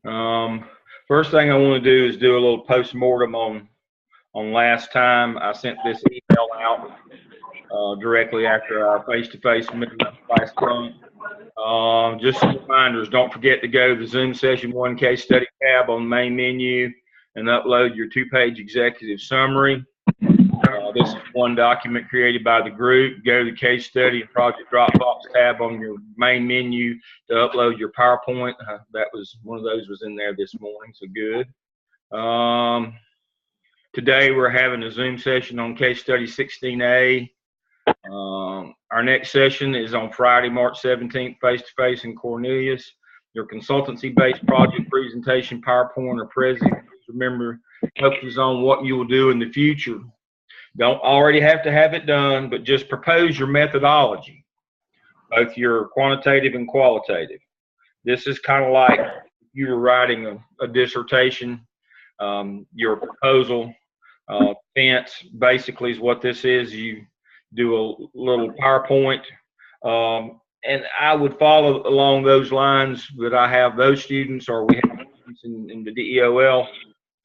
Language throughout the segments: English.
First thing I want to do is do a little post-mortem on last time. I sent this email out directly after our face-to-face meeting last month. Just some reminders, don't forget to go to the Zoom Session 1 case study tab on the main menu and upload your 2-page executive summary. This is one document created by the group. Go to the case study and project Dropbox tab on your main menu to upload your PowerPoint. That was one of those was in there this morning, so good. Today we're having a Zoom session on case study 16A. Our next session is on Friday, March 17th, face-to-face in Cornelius. Your consultancy-based project presentation, PowerPoint, or present. Remember, focus on what you will do in the future. Don't already have to have it done, but just propose your methodology, both your quantitative and qualitative. This is kind of like you're writing a dissertation. Your proposal defense basically is what this is. You do a little PowerPoint, and I would follow along those lines that I have those students, or we have students in the DEOL.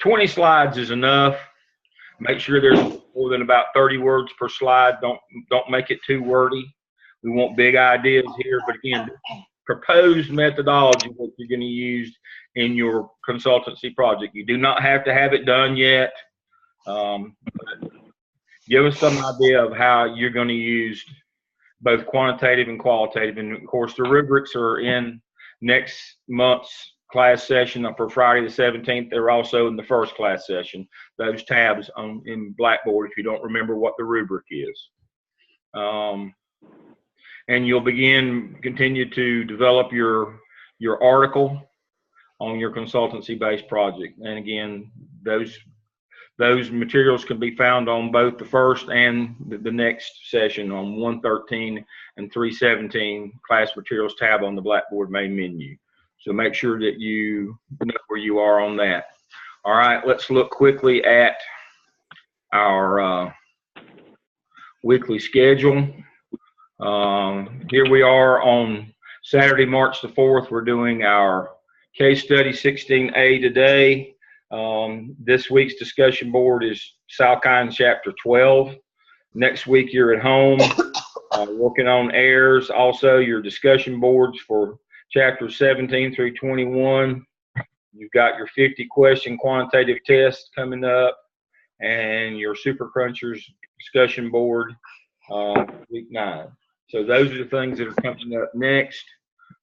20 slides is enough. Make sure there's more than about 30 words per slide. Don't make it too wordy. We want big ideas here, but again, proposed methodology what you're going to use in your consultancy project. You do not have to have it done yet. Give us some idea of how you're going to use both quantitative and qualitative. And of course, the rubrics are in next month's class session for Friday the 17th. They're also in the first class session. Those tabs in Blackboard if you don't remember what the rubric is. And you'll continue to develop your article on your consultancy-based project. And again, those materials can be found on both the first and the next session on 113 and 317 class materials tab on the Blackboard main menu. So make sure that you know where you are on that. All right, let's look quickly at our weekly schedule. Here we are on Saturday, March the 4th. We're doing our case study 16A today. This week's discussion board is Salkind chapter 12. Next week you're at home working on errors. Also your discussion boards for chapters 17 through 21. You've got your 50 question quantitative test coming up and your Super Crunchers discussion board week 9. So those are the things that are coming up next.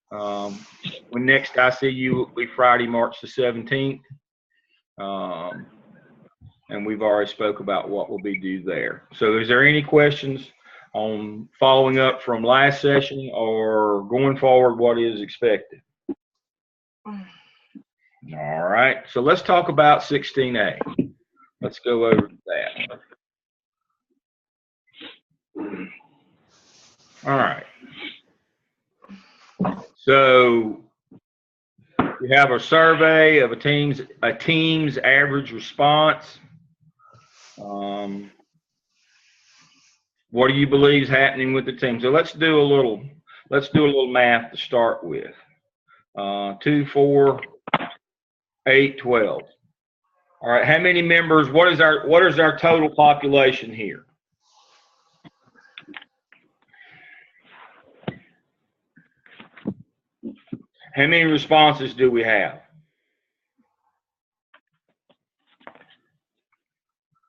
When next I see you will be Friday, March the 17th. And we've already spoke about what will be due there. So is there any questions on following up from last session or going forward what is expected? All right, so let's talk about 16A. Let's go over that. All right. So we have a survey of a team's average response. What do you believe is happening with the team? So let's do a little math to start with. 2, 4, 8, 12. All right, how many members? What is our total population here? How many responses do we have?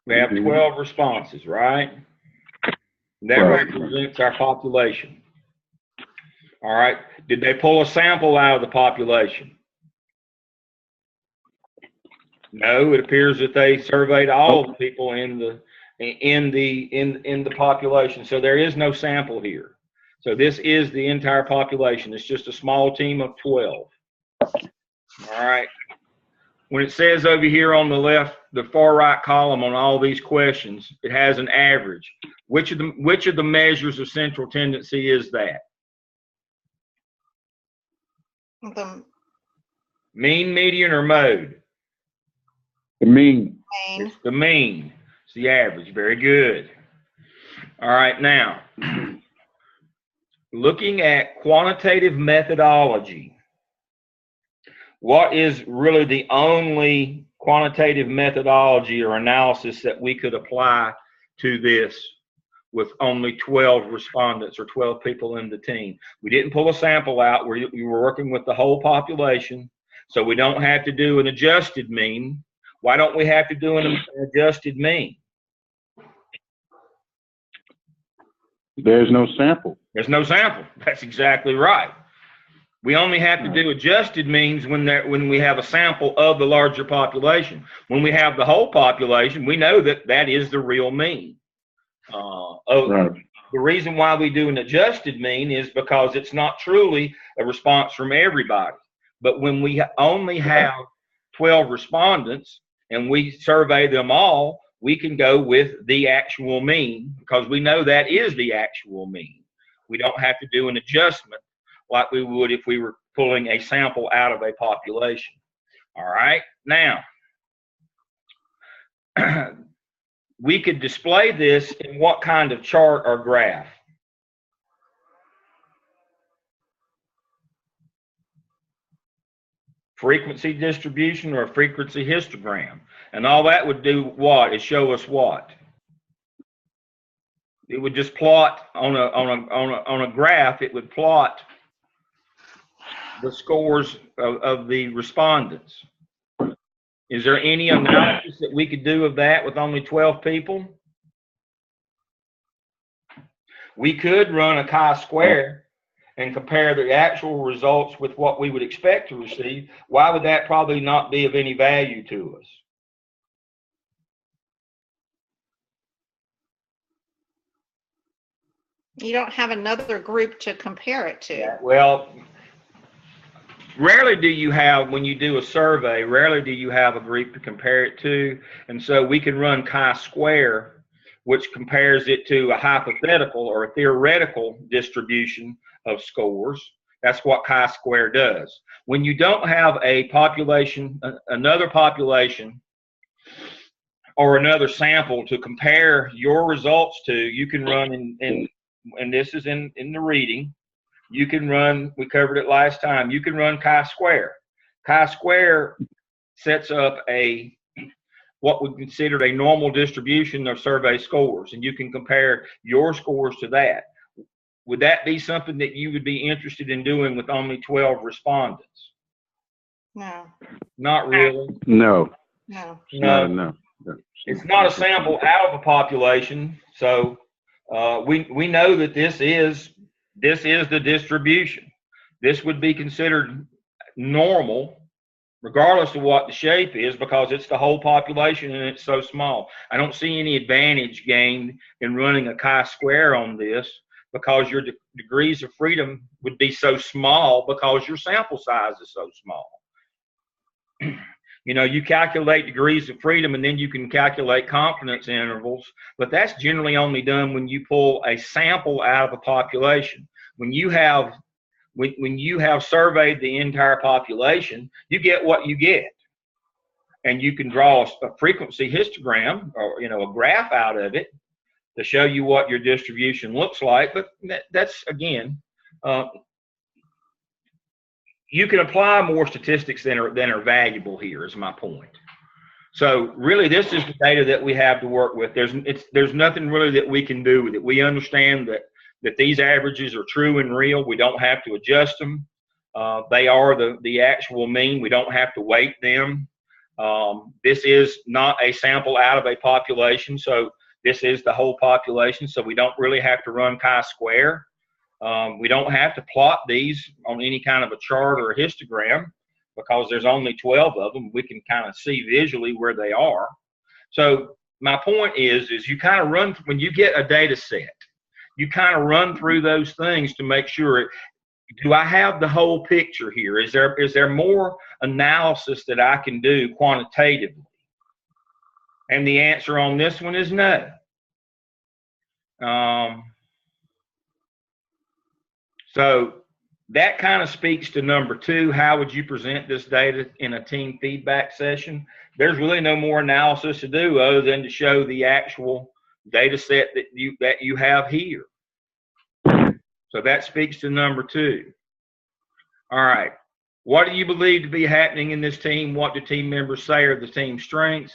We have 12 responses, right? That represents our population. All right. Did they pull a sample out of the population? No, it appears that they surveyed all of the people in the population. So there is no sample here. So this is the entire population. It's just a small team of 12. All right. When it says over here on the left, the far right column on all these questions, it has an average. Which of the measures of central tendency is that? The mean, median, or mode? The mean. It's the mean. It's the average. Very good. All right, now, looking at quantitative methodology, what is really the only quantitative methodology or analysis that we could apply to this with only 12 respondents or 12 people in the team? We didn't pull a sample out where you were working with the whole population, so we don't have to do an adjusted mean. Why don't we have to do an adjusted mean? There's no sample. There's no sample. That's exactly right. We only have to do adjusted means when we have a sample of the larger population. When we have the whole population, we know that that is the real mean. Right. The reason why we do an adjusted mean is because it's not truly a response from everybody. But when we only have 12 respondents and we survey them all, we can go with the actual mean because we know that is the actual mean. We don't have to do an adjustment like we would if we were pulling a sample out of a population. All right, now, we could display this in what kind of chart or graph? Frequency distribution or a frequency histogram. And all that would do what? Is show us what? It would just plot on a graph, it would plot the scores of the respondents. Is there any analysis that we could do of that with only 12 people? We could run a chi-square and compare the actual results with what we would expect to receive. Why would that probably not be of any value to us? You don't have another group to compare it to. Well, rarely do you have, when you do a survey, rarely do you have a group to compare it to. And so we can run chi-square, which compares it to a hypothetical or a theoretical distribution of scores. That's what chi-square does. When you don't have a population, another population, or another sample to compare your results to, you can run and this is in the reading, you can run, we covered it last time, you can run chi-square. Chi-square sets up what we consider a normal distribution of survey scores, and you can compare your scores to that. Would that be something that you would be interested in doing with only 12 respondents? No. Not really. No. No. No. It's not a sample out of a population, so we know that this is the distribution. This would be considered normal, regardless of what the shape is, because it's the whole population and it's so small. I don't see any advantage gained in running a chi-square on this because your degrees of freedom would be so small because your sample size is so small. You know, you calculate degrees of freedom and then you can calculate confidence intervals, but that's generally only done when you pull a sample out of a population. When you have surveyed the entire population, you get what you get. And you can draw a frequency histogram or, you know, a graph out of it to show you what your distribution looks like. But that's, again, you can apply more statistics than are valuable here, is my point. So really, this is the data that we have to work with. There's nothing really that we can do with it. We understand that these averages are true and real. We don't have to adjust them. They are the actual mean. We don't have to weight them. This is not a sample out of a population, so this is the whole population, so we don't really have to run chi-square. We don't have to plot these on any kind of a chart or a histogram because there's only 12 of them. We can kind of see visually where they are. So my point is you kind of run, when you get a data set, you kind of run through those things to make sure, do I have the whole picture here? Is there more analysis that I can do quantitatively? And the answer on this one is no. So that kind of speaks to number 2. How would you present this data in a team feedback session? There's really no more analysis to do other than to show the actual data set that you have here. So that speaks to number 2. All right. What do you believe to be happening in this team? What do team members say are the team's strengths?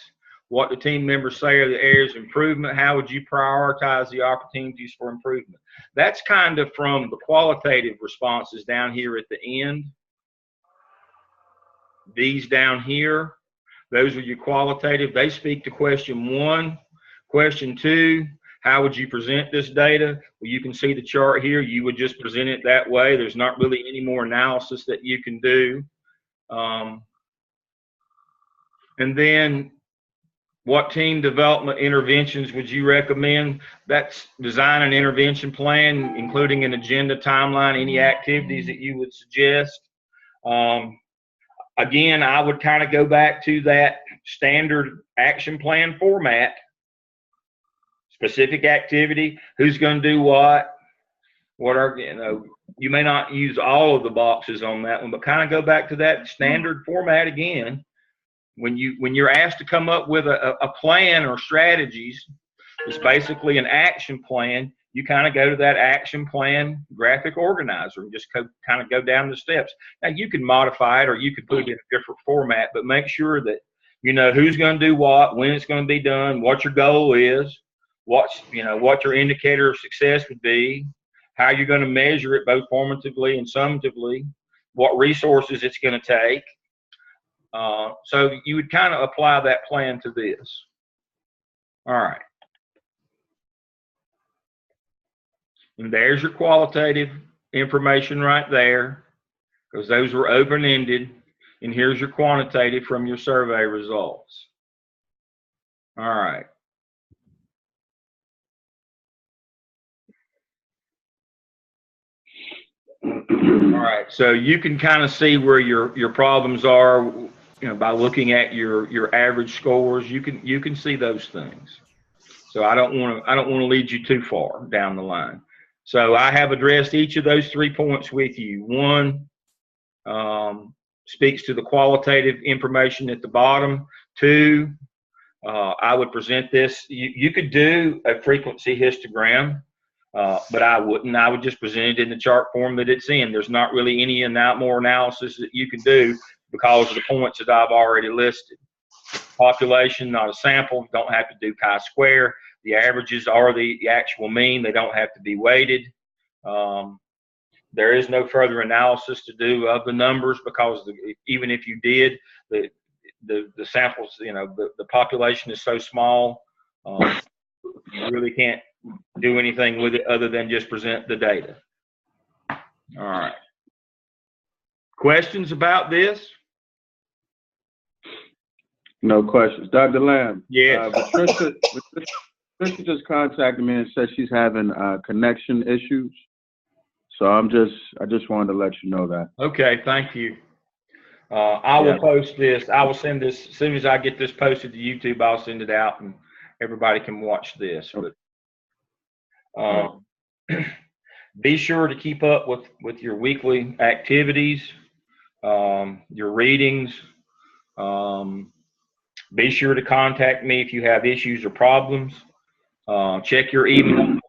What do team members say are the areas of improvement? How would you prioritize the opportunities for improvement? That's kind of from the qualitative responses down here at the end. These down here, those are your qualitative. They speak to question 1. Question 2, how would you present this data? Well, you can see the chart here. You would just present it that way. There's not really any more analysis that you can do. And then what team development interventions would you recommend? That's design an intervention plan, including an agenda, timeline, any activities that you would suggest. Again, I would kind of go back to that standard action plan format. Specific activity, who's going to do what are, you may not use all of the boxes on that one, but kind of go back to that standard format again. When you're asked to come up with a plan or strategies, it's basically an action plan. You kind of go to that action plan graphic organizer and just kind of go down the steps. Now you can modify it or you could put it in a different format, but make sure that you know who's going to do what, when it's going to be done, what your goal is, what your indicator of success would be, how you're going to measure it both formatively and summatively, what resources it's going to take. So you would kind of apply that plan to this. All right. And there's your qualitative information right there, because those were open-ended. And here's your quantitative from your survey results. All right. All right, so you can kind of see where your problems are, by looking at your average scores. You can see those things. So I don't want to lead you too far down the line. So I have addressed each of those 3 points with you. 1 speaks to the qualitative information at the bottom. 2, I would present this. You could do a frequency histogram. But I wouldn't. I would just present it in the chart form that it's in. There's not really any more analysis that you can do because of the points that I've already listed. Population, not a sample. Don't have to do chi-square. The averages are the actual mean. They don't have to be weighted. There is no further analysis to do of the numbers because even if you did, the samples, the population is so small, you really can't do anything with it other than just present the data. All right. Questions about this? No questions. Dr. Lamb. Yes. Patricia just contacted me and said she's having connection issues. So I just wanted to let you know that. Okay, thank you. I will post this. I will send this as soon as I get this posted to YouTube. I'll send it out and everybody can watch this. But be sure to keep up with your weekly activities, your readings. Be sure to contact me if you have issues or problems. Check your email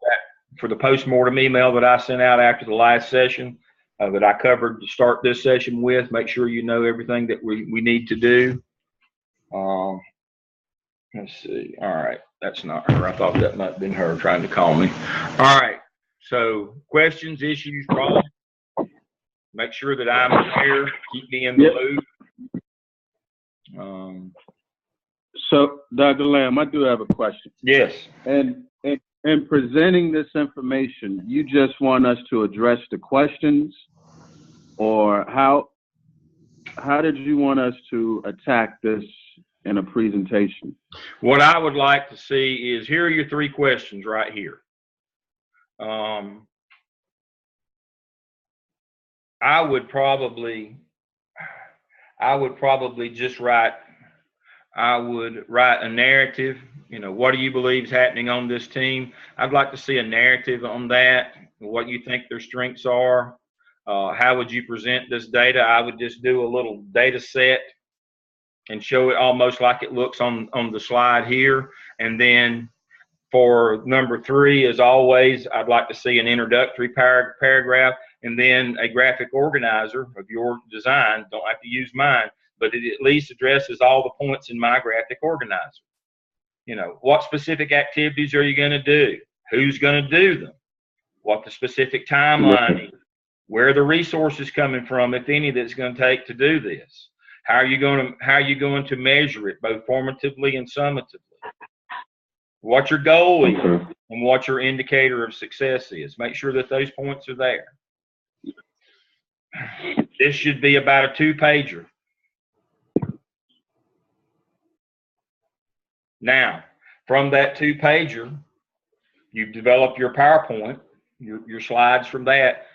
for the postmortem email that I sent out after the last session that I covered to start this session with. Make sure you know everything that we need to do. Let's see. All right. That's not her. I thought that might have been her trying to call me. All right. So questions, issues, problems. Make sure that I'm aware. Keep me in the loop. So, Dr. Lamb, I do have a question. Yes. And in presenting this information, you just want us to address the questions, or how did you want us to attack this in a presentation? What I would like to see is, here are your 3 questions right here. I would probably just write a narrative. What do you believe is happening on this team? I'd like to see a narrative on that, what you think their strengths are. How would you present this data? I would just do a little data set and show it almost like it looks on the slide here. And then for number 3, as always, I'd like to see an introductory paragraph. and then a graphic organizer of your design. Don't have to use mine, but it at least addresses all the points in my graphic organizer. You know, what specific activities are you going to do? Who's going to do them? What the specific timeline is? Where are the resources coming from, if any, that's going to take to do this? How are you going to measure it, both formatively and summatively? What your goal is and what your indicator of success is. Make sure that those points are there. This should be about a 2-pager. Now, from that 2-pager, you've developed your PowerPoint, your slides from that.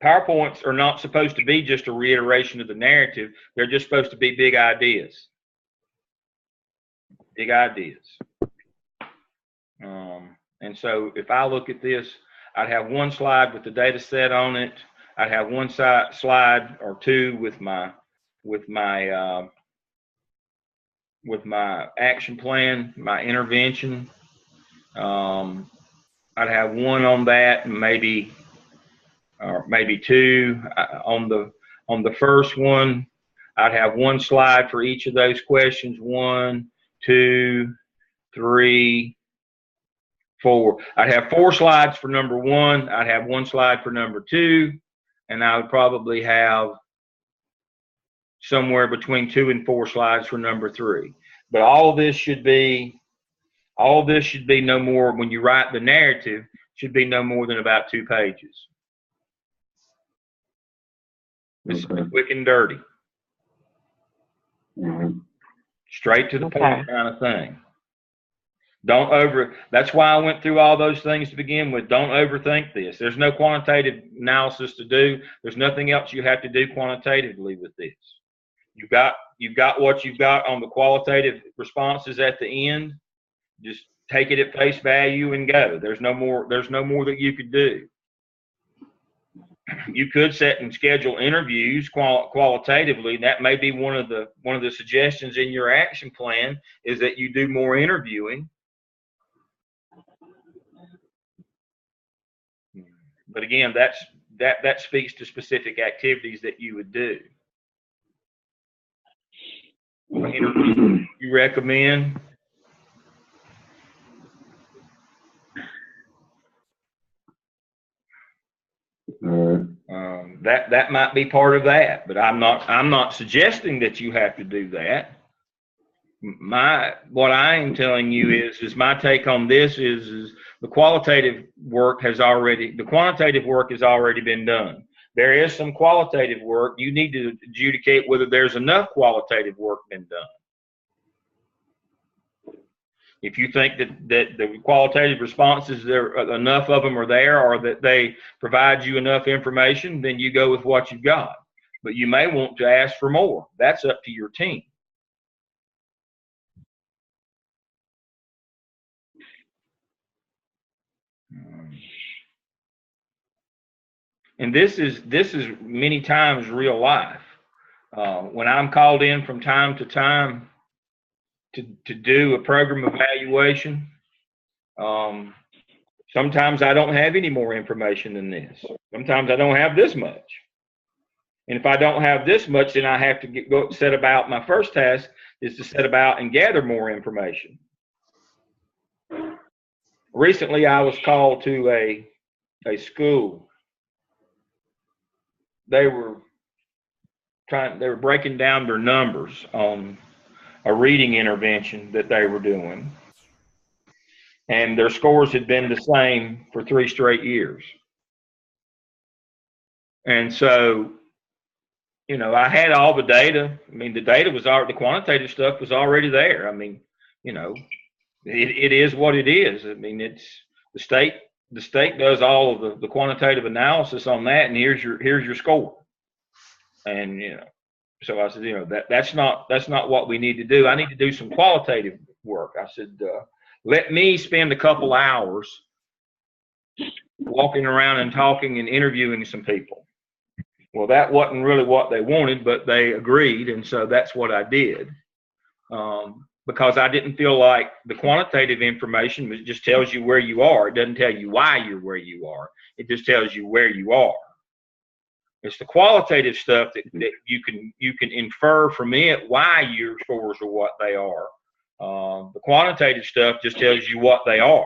PowerPoints are not supposed to be just a reiteration of the narrative. They're just supposed to be big ideas. Big ideas. And so if I look at this, I'd have one slide with the data set on it. I'd have one slide or two with my action plan, my intervention. I'd have one on that, and maybe two on the first one. I'd have one slide for each of those questions. 1, 2, 3, 4. I'd have 4 slides for number 1. I'd have 1 slide for number 2, and I would probably have somewhere between 2 and 4 slides for number 3. But all this should be no more, when you write the narrative, should be no more than about 2 pages. It's quick and dirty. Straight to the point kind of thing. That's why I went through all those things to begin with. Don't overthink this. There's no quantitative analysis to do. There's nothing else you have to do quantitatively with this. You've got what you've got on the qualitative responses at the end. Just take it at face value and go. There's no more that you could do. You could set and schedule interviews qualitatively. That may be one of the suggestions in your action plan, is that you do more interviewing. But again, that speaks to specific activities that you would do. What interview you recommend? That might be part of that, but I'm not suggesting that you have to do that. What I am telling you is my take on this is the quantitative work has already been done. There is some qualitative work. You need to adjudicate whether there's enough qualitative work been done. If you think that the qualitative responses, enough of them are there, or that they provide you enough information, then you go with what you've got. But you may want to ask for more. That's up to your team. And this is many times real life. When I'm called in from time to time to do a program evaluation, sometimes I don't have any more information than this. Sometimes I don't have this much. And if I don't have this much, then I have to go set about. My first task is to set about and gather more information. Recently, I was called to a school. They were breaking down their numbers on a reading intervention that they were doing, and their scores had been the same for 3 straight years. And so, I had all the data. I mean, the data was the quantitative stuff was already there. I mean, it is what it is. I mean, it's the state does all of the quantitative analysis on that, and here's your score. And so I said, that's not what we need to do. I need to do some qualitative work. I said, let me spend a couple hours walking around and talking and interviewing some people. Well, that wasn't really what they wanted, but they agreed, and so that's what I did. But because I didn't feel like the quantitative information just tells you where you are. It doesn't tell you why you're where you are. It just tells you where you are. It's the qualitative stuff that you can infer from it why your scores are what they are. The quantitative stuff just tells you what they are.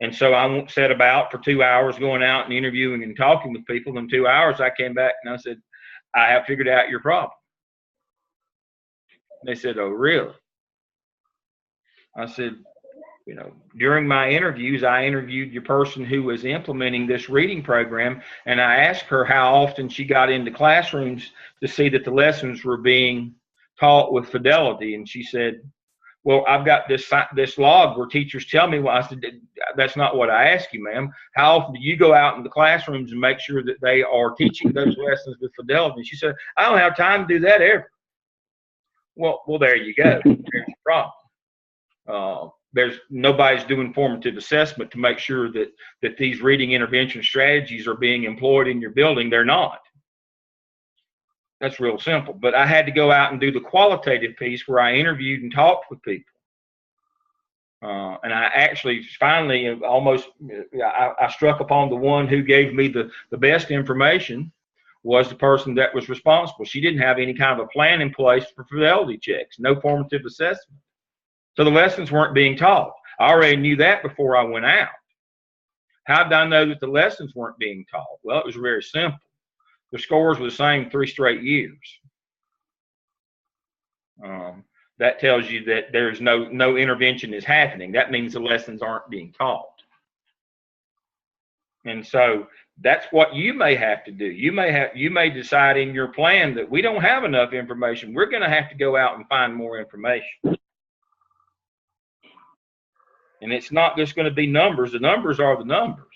And so I set about for 2 hours going out and interviewing and talking with people. In 2 hours, I came back and I said, I have figured out your problem. They said, oh, really? I said, you know, during my interviews, I interviewed your person who was implementing this reading program, and I asked her how often she got into classrooms to see that the lessons were being taught with fidelity. And she said, well, I've got this log where teachers tell me, well, I said, that's not what I asked you, ma'am. How often do you go out in the classrooms and make sure that they are teaching those lessons with fidelity? And she said, I don't have time to do that ever. Well, there you go. There's your problem. Nobody's doing formative assessment to make sure that these reading intervention strategies are being employed in your building. They're not. That's real simple. But I had to go out and do the qualitative piece where I interviewed and talked with people. And I actually finally I struck upon the one who gave me the best information was the person that was responsible. She didn't have any kind of a plan in place for fidelity checks, no formative assessment. So the lessons weren't being taught. I already knew that before I went out. How did I know that the lessons weren't being taught? Well, it was very simple. The scores were the same 3 straight years. That tells you that there's no intervention is happening. That means the lessons aren't being taught. And so that's what you may have to do. You may decide in your plan that we don't have enough information. We're going to have to go out and find more information. And it's not just going to be numbers. The numbers are the numbers.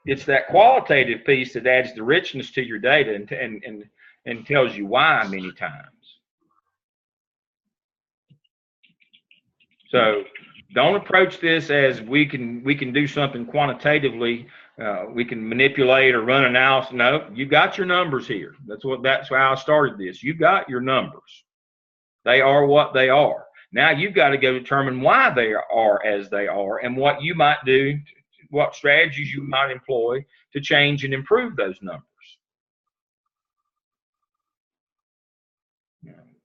It's that qualitative piece that adds the richness to your data and tells you why many times. So don't approach this as we can do something quantitatively. We can manipulate or run analysis. No, you got your numbers here. That's how I started this. You got your numbers. They are what they are. Now you've got to go determine why they are as they are and what you might do, what strategies you might employ to change and improve those numbers.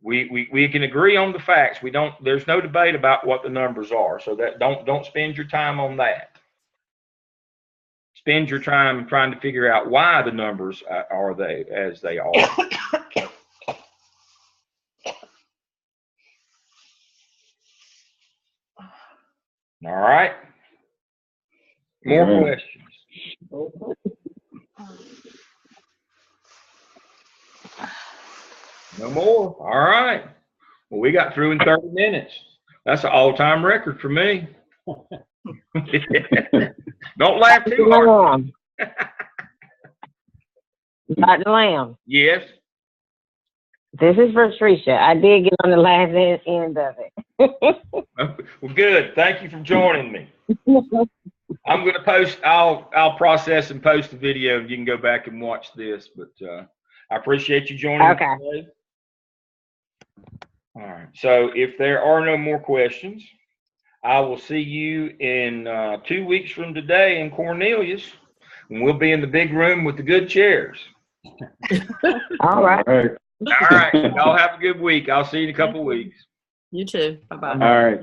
We can agree on the facts. There's no debate about what the numbers are. So that don't spend your time on that. Spend your time trying to figure out why the numbers are as they are. All right. More questions? No more? All right. Well, we got through in 30 minutes. That's an all-time record for me. Don't laugh too hard. Dr. Lamb. Yes. This is for Tricia. I did get on the last end of it. Well, good. Thank you for joining me. I'm going to post. I'll process and post the video, and you can go back and watch this. But I appreciate you joining me today. All right. So if there are no more questions, I will see you in 2 weeks from today in Cornelius, and we'll be in the big room with the good chairs. All right. All right. All right. Y'all have a good week. I'll see you in a couple of weeks. You too. Bye-bye. All right.